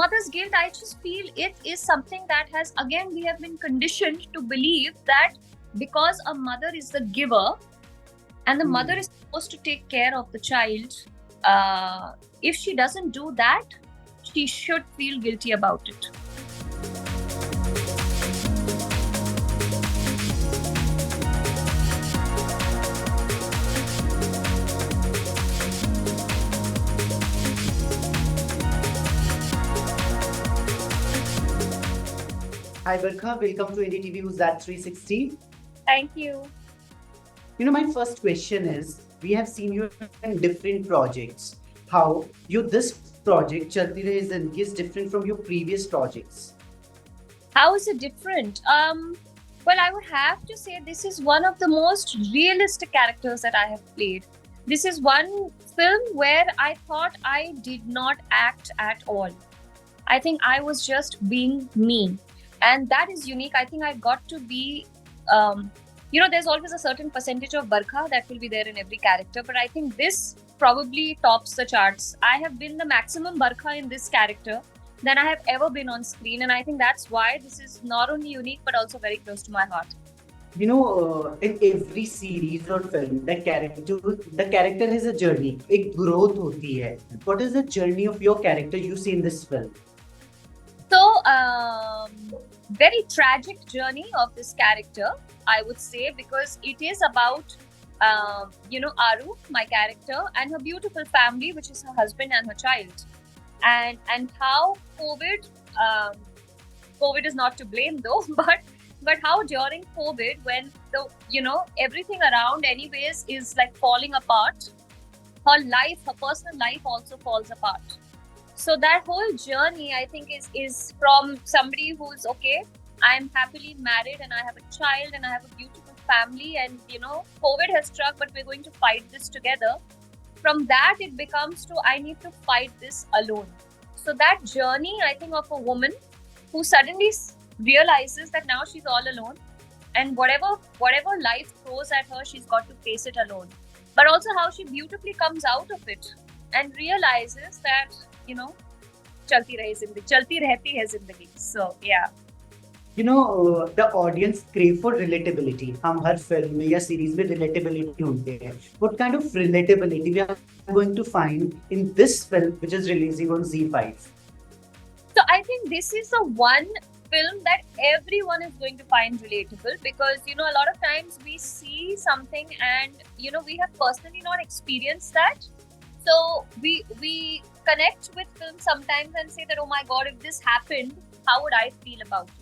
mother's guilt, I just feel it is something that has, again, we have been conditioned to believe that because a mother is the giver and the mother is supposed to take care of the child, if she doesn't do that, she should feel guilty about it. Hi Barkha, welcome to NDTV Who's That 360. Thank you. My first question is, we have seen you in different projects. How this project, Chalti Rahe Zindagi, is different from your previous projects? How is it different? Well, I would have to say this is one of the most realistic characters that I have played. This is one film where I thought I did not act at all. I think I was just being me. And that is unique. I think I got to be, there's always a certain percentage of Barkha that will be there in every character. But I think this probably tops the charts. I have been the maximum Barkha in this character than I have ever been on screen. And I think that's why this is not only unique, but also very close to my heart. In every series or film, the character has a journey. एक growth होती है. What is the journey of your character you see in this film? So, very tragic journey of this character, I would say, because it is about, Aru, my character, and her beautiful family, which is her husband and her child. And how COVID is not to blame though, but how during COVID, when everything around anyways is like falling apart, her personal life also falls apart. So that whole journey, I think, is from somebody who's okay, I'm happily married and I have a child and I have a beautiful family, and COVID has struck, but we're going to fight this together. From that, it becomes to I need to fight this alone. So that journey, I think, of a woman who suddenly realizes that now she's all alone, and whatever life throws at her, she's got to face it alone. But also how she beautifully comes out of it and realizes that, chalti rehti hai zindagi. So yeah. The audience crave for relatability. हम हर film में या series में relatability ढूंढते हैं. What kind of relatability we are going to find in this film, which is releasing on ZEE5? So I think this is the one film that everyone is going to find relatable, because a lot of times we see something and we have personally not experienced that. So we connect with film sometimes and say that, oh my god, if this happened, how would I feel about it?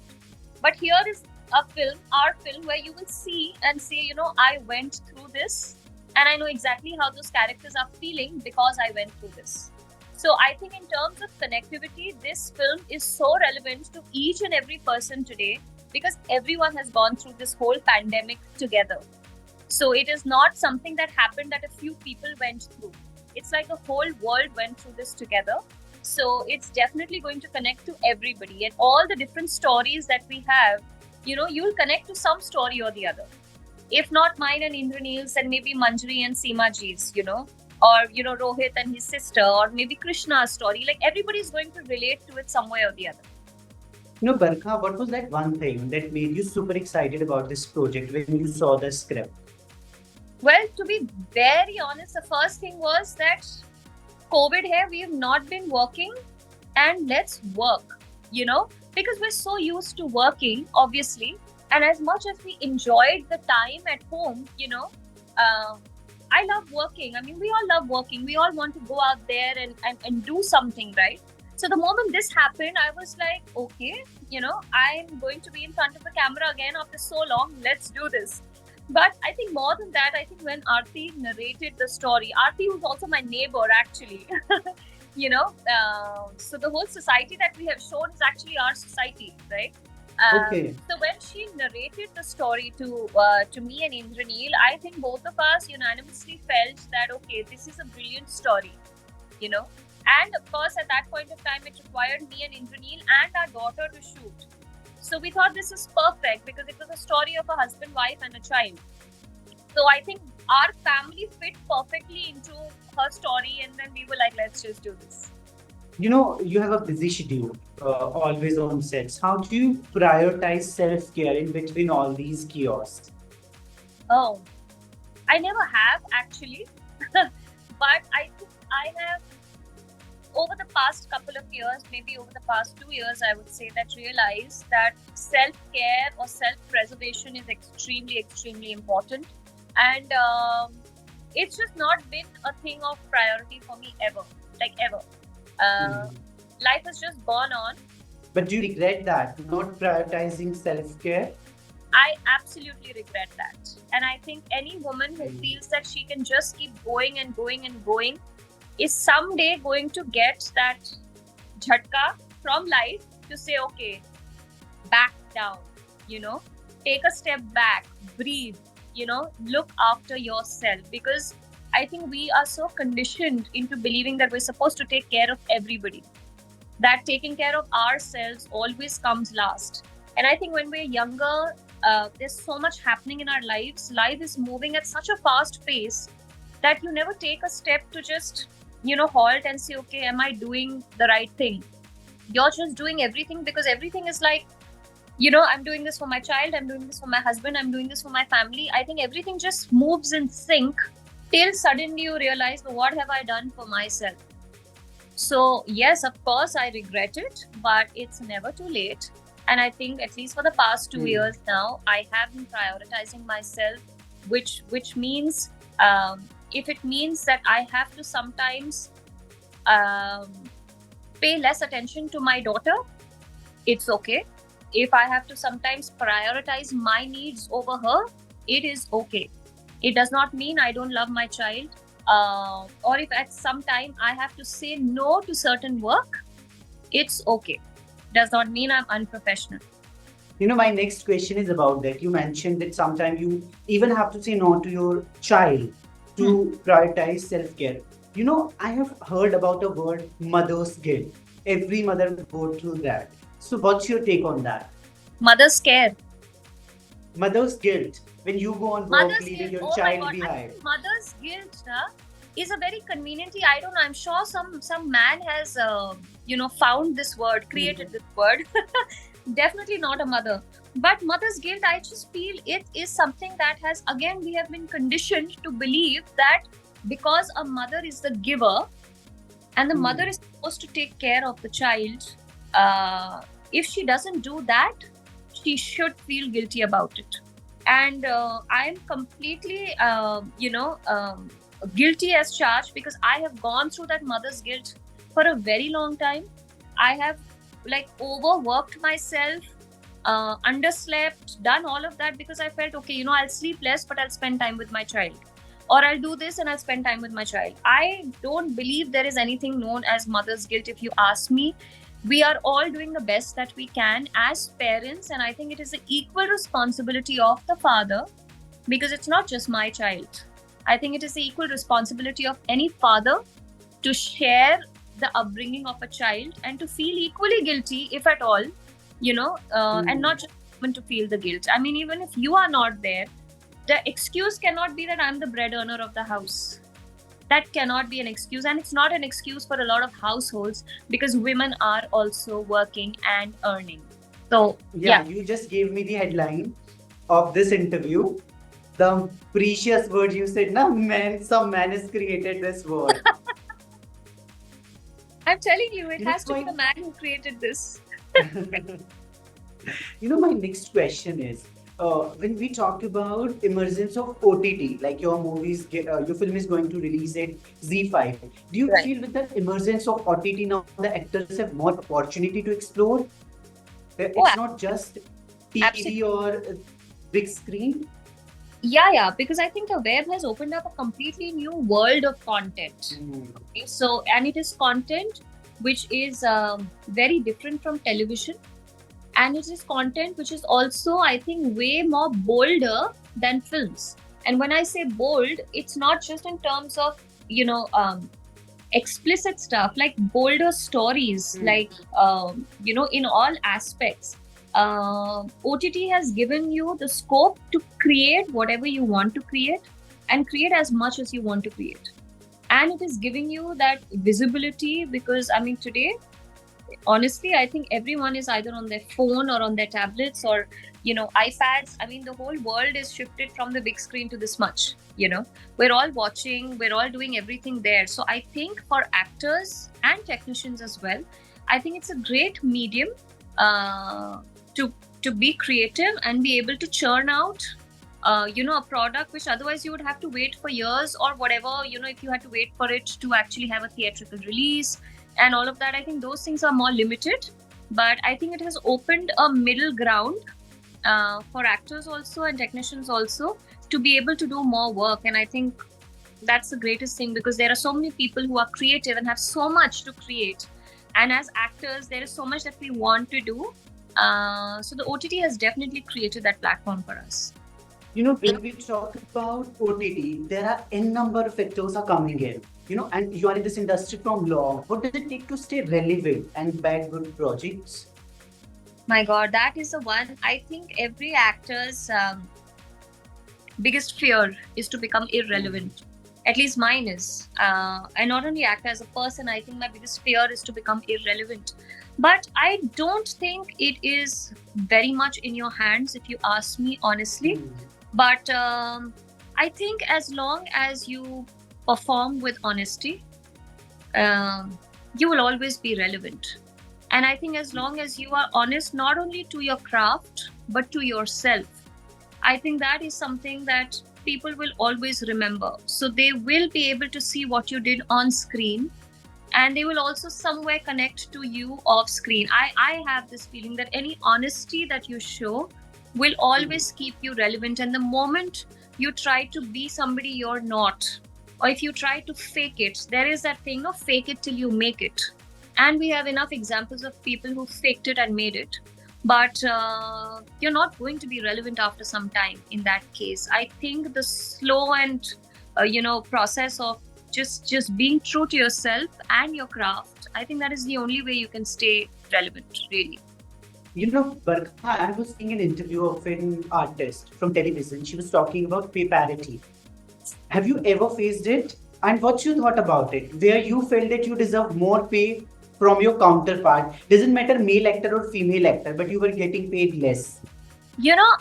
But here is a film, our film, where you will see and say, I went through this and I know exactly how those characters are feeling because I went through this. So I think in terms of connectivity, this film is so relevant to each and every person today, because everyone has gone through this whole pandemic together. So it is not something that happened that a few people went through. It's like the whole world went through this together. So it's definitely going to connect to everybody, and all the different stories that we have, you'll connect to some story or the other. If not mine and Indranil's, and maybe Manjari and Seema Ji's, or Rohit and his sister, or maybe Krishna's story. Like, everybody's going to relate to it some way or the other. Barkha, what was that one thing that made you super excited about this project when you saw the script? Well, to be very honest, the first thing was that COVID here, we have not been working, and let's work, because we're so used to working, obviously. And as much as we enjoyed the time at home, I love working. I mean, we all love working. We all want to go out there and do something, right? So the moment this happened, I was like, okay, I'm going to be in front of the camera again after so long. Let's do this. But I think more than that, I think when Aarti narrated the story, Aarti, who's also my neighbor, actually, so the whole society that we have shown is actually our society, right? Okay. So when she narrated the story to me and Indranil, I think both of us unanimously felt that, okay, this is a brilliant story, And of course, at that point of time, it required me and Indranil and our daughter to shoot. So we thought this is perfect because it was a story of a husband, wife, and a child. So I think our family fit perfectly into her story, and then we were like, let's just do this. You have a busy schedule, always on sets. How do you prioritize self-care in between all these kiosks? Oh, I never have actually, but I think I have over the past couple of years, maybe over the past 2 years, I would say that realize that self care or self preservation is extremely, extremely important. And it's just not been a thing of priority for me ever, like ever. Uh, Mhm. Life has just gone on. But do you regret that, not prioritizing self-care? I absolutely regret that. And I think any woman who Mm. feels that she can just keep going and going and going is someday going to get that jhatka from life to say, okay, back down, you know, take a step back, breathe, look after yourself. Because I think we are so conditioned into believing that we're supposed to take care of everybody, that taking care of ourselves always comes last. And I think when we're younger, there's so much happening in our lives. Life is moving at such a fast pace that you never take a step to just, halt and say, okay, am I doing the right thing? You're just doing everything because everything is like, I'm doing this for my child, I'm doing this for my husband, I'm doing this for my family. I think everything just moves in sync till suddenly you realize, well, what have I done for myself? So, yes, of course, I regret it, but it's never too late. And I think at least for the past 2 years now, I have been prioritizing myself, which means if it means that I have to sometimes um, pay less attention to my daughter, it's okay. If I have to sometimes prioritize my needs over her, it is okay. It does not mean I don't love my child. Or if at some time I have to say no to certain work, it's okay. Does not mean I'm unprofessional. My next question is about that. You mentioned that sometimes you even have to say no to your child to prioritize self care. I have heard about a word, mother's guilt. Every mother will go through that. So, what's your take on that? Mother's care. Mother's guilt when you go on work Mother's leaving guilt. your Oh my child god. I behind. think mother's guilt is a very conveniently. I don't know. I'm sure some man has found this word, created this word. Definitely not a mother. But mother's guilt, I just feel it is something that has, again, we have been conditioned to believe that because a mother is the giver and the mother is supposed to take care of the child, if she doesn't do that, she should feel guilty about it. And I'm completely, guilty as charged because I have gone through that mother's guilt for a very long time. I have overworked myself, underslept, done all of that because I felt, okay, I'll sleep less, but I'll spend time with my child. Or I'll do this and I'll spend time with my child. I don't believe there is anything known as mother's guilt, if you ask me. We are all doing the best that we can as parents, and I think it is the equal responsibility of the father, because it's not just my child. I think it is the equal responsibility of any father to share the upbringing of a child and to feel equally guilty, if at all, and not just to feel the guilt. I mean, even if you are not there, the excuse cannot be that I'm the bread earner of the house. That cannot be an excuse, and it's not an excuse for a lot of households because women are also working and earning. So Yeah, you just gave me the headline of this interview. The precious word you said, na man, some man has created this word. I'm telling you, it You know, has to be my- the man who created this. My next question is, when we talk about emergence of OTT, like your film is going to release at Z5. Do you Right. feel with the emergence of OTT now, the actors have more opportunity to explore? It's not just TV Absolutely. or big screen. Yeah, because I think the web has opened up a completely new world of content. Okay, so, and it is content which is very different from television, and it is content which is also, I think, way more bolder than films. And when I say bold, it's not just in terms of explicit stuff, like bolder stories, like in all aspects. OTT has given you the scope to create whatever you want to create and create as much as you want to create. and it is giving you that visibility, because I mean today, honestly, I think everyone is either on their phone or on their tablets or iPads. I mean, the whole world is shifted from the big screen to this much. We're all watching, we're all doing everything there. So I think for actors and technicians as well, I think it's a great medium to be creative and be able to churn out a product which otherwise you would have to wait for years or whatever, if you had to wait for it to actually have a theatrical release and all of that. I think those things are more limited, but I think it has opened a middle ground for actors also and technicians also to be able to do more work. And I think that's the greatest thing, because there are so many people who are creative and have so much to create, and as actors there is so much that we want to do. So the OTT has definitely created that platform for us. When we talk about OTT, there are n number of factors are coming in. And you are in this industry from long. What does it take to stay relevant and bag good projects? My God, that is the one. I think every actor's biggest fear is to become irrelevant. At least mine is. And not only actor, as a person, I think my biggest fear is to become irrelevant. But I don't think it is very much in your hands, if you ask me honestly. But I think as long as you perform with honesty, you will always be relevant. And I think as long as you are honest, not only to your craft, but to yourself, I think that is something that people will always remember. So they will be able to see what you did on screen, and they will also somewhere connect to you off screen. I have this feeling that any honesty that you show will always keep you relevant. And the moment you try to be somebody you're not, or if you try to fake it, there is that thing of fake it till you make it. And we have enough examples of people who faked it and made it. But you're not going to be relevant after some time in that case. I think the slow and process of just being true to yourself and your craft, I think that is the only way you can stay relevant, really. Barkha, I was seeing an interview of an artist from television. She was talking about pay parity. Have you ever faced it? And what you thought about it? Where you felt that you deserve more pay from your counterpart? Doesn't matter male actor or female actor, but you were getting paid less.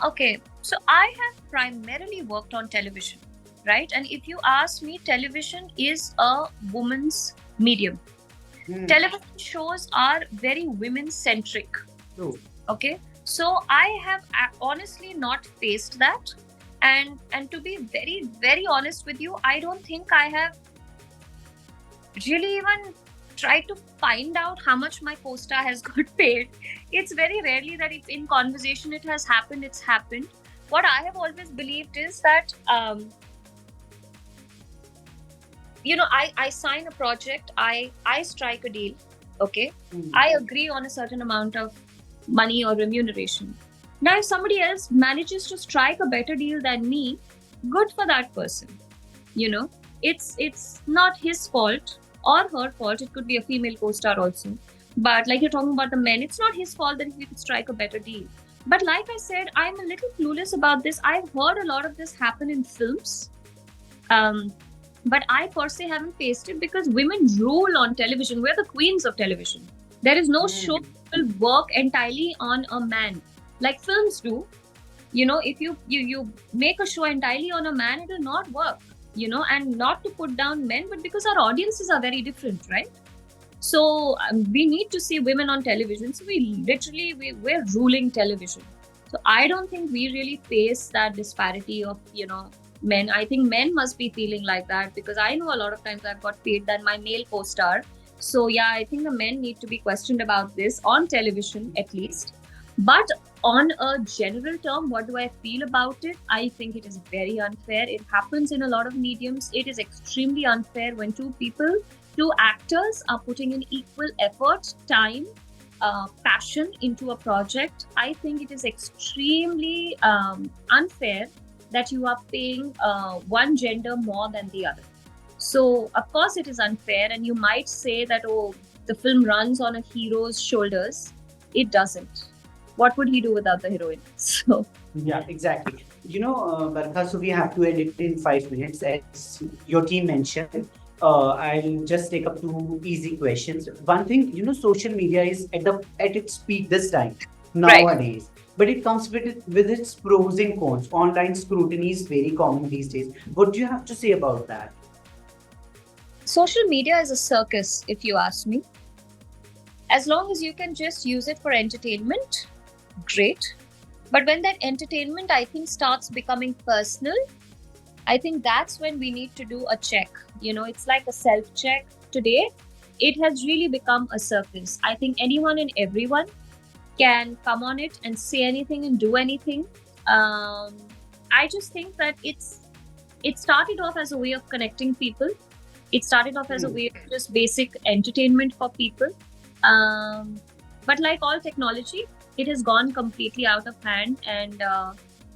Okay. So I have primarily worked on television, right? And if you ask me, television is a woman's medium. Television shows are very women-centric. True. Okay. So I have honestly not faced that. And to be very, very honest with you, I don't think I have really even tried to find out how much my co-star has got paid. It's very rarely that if in conversation it has happened, it's happened. What I have always believed is that, I sign a project, I strike a deal, okay? I agree on a certain amount of money or remuneration. Now, if somebody else manages to strike a better deal than me, good for that person. It's not his fault or her fault. It could be a female co-star also. But like you're talking about the men, it's not his fault that he could strike a better deal. But like I said, I'm a little clueless about this. I've heard a lot of this happen in films. But I per se haven't faced it, because women rule on television. We're the queens of television. There is no show that will work entirely on a man like films do. If you make a show entirely on a man, it will not work. And not to put down men, but because our audiences are very different, right? So we need to see women on television. So we're ruling television. So I don't think we really face that disparity of, men. I think men must be feeling like that, because I know a lot of times I've got paid than my male co-star. So yeah, I think the men need to be questioned about this on television at least. But on a general term, what do I feel about it? I think it is very unfair. It happens in a lot of mediums. It is extremely unfair when two actors are putting in equal effort, time, passion into a project. I think it is extremely unfair that you are paying one gender more than the other. So, of course, it is unfair. And you might say that, oh, the film runs on a hero's shoulders. It doesn't. What would he do without the heroine? So yeah, exactly. Barkha, so we have to edit in 5 minutes, as your team mentioned. I'll just take up two easy questions. One thing, social media is at its peak this time Right. nowadays, but it comes with its pros and cons. Online scrutiny is very common these days. What do you have to say about that? Social media is a circus, if you ask me. As long as you can just use it for entertainment, great. But when that entertainment, I think, starts becoming personal, I think that's when we need to do a check. It's like a self check. Today, it has really become a circus. I think anyone and everyone can come on it and say anything and do anything. I just think that it started off as a way of connecting people. It started off as a way of just basic entertainment for people. But like all technology, it has gone completely out of hand, and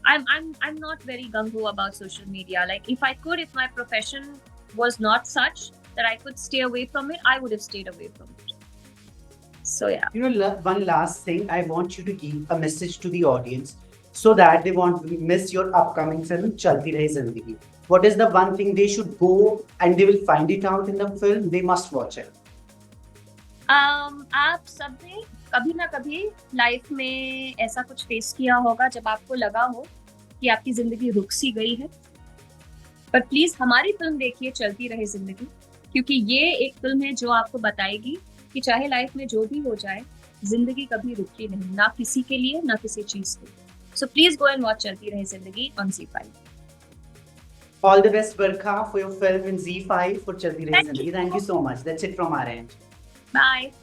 I'm not very gung ho about social media. Like if my profession was not such that I could stay away from it, I would have stayed away from it. So yeah. One last thing, I want you to give a message to the audience so that they won't miss your upcoming film, Chalti Rahe Zindagi. What is the one thing they should go and they will find it out in the film? They must watch it. आप सबने कभी ना कभी life में ऐसा कुछ face किया होगा जब आपको लगा हो कि आपकी जिंदगी रुक सी गई है, पर प्लीज हमारी फिल्म देखिए चलती रहे जिंदगी, क्योंकि ये एक फिल्म है जो आपको बताएगी कि चाहे लाइफ में जो भी हो जाए, जिंदगी कभी रुकती नहीं, ना किसी के लिए ना किसी चीज के लिए. So please go and watch चलती रहे जिंदगी on ZEE5. All the best, Barkha, for your film in ZEE5 for Chalti Rahe Zindagi. Thank you so much. That's it from our end. Bye.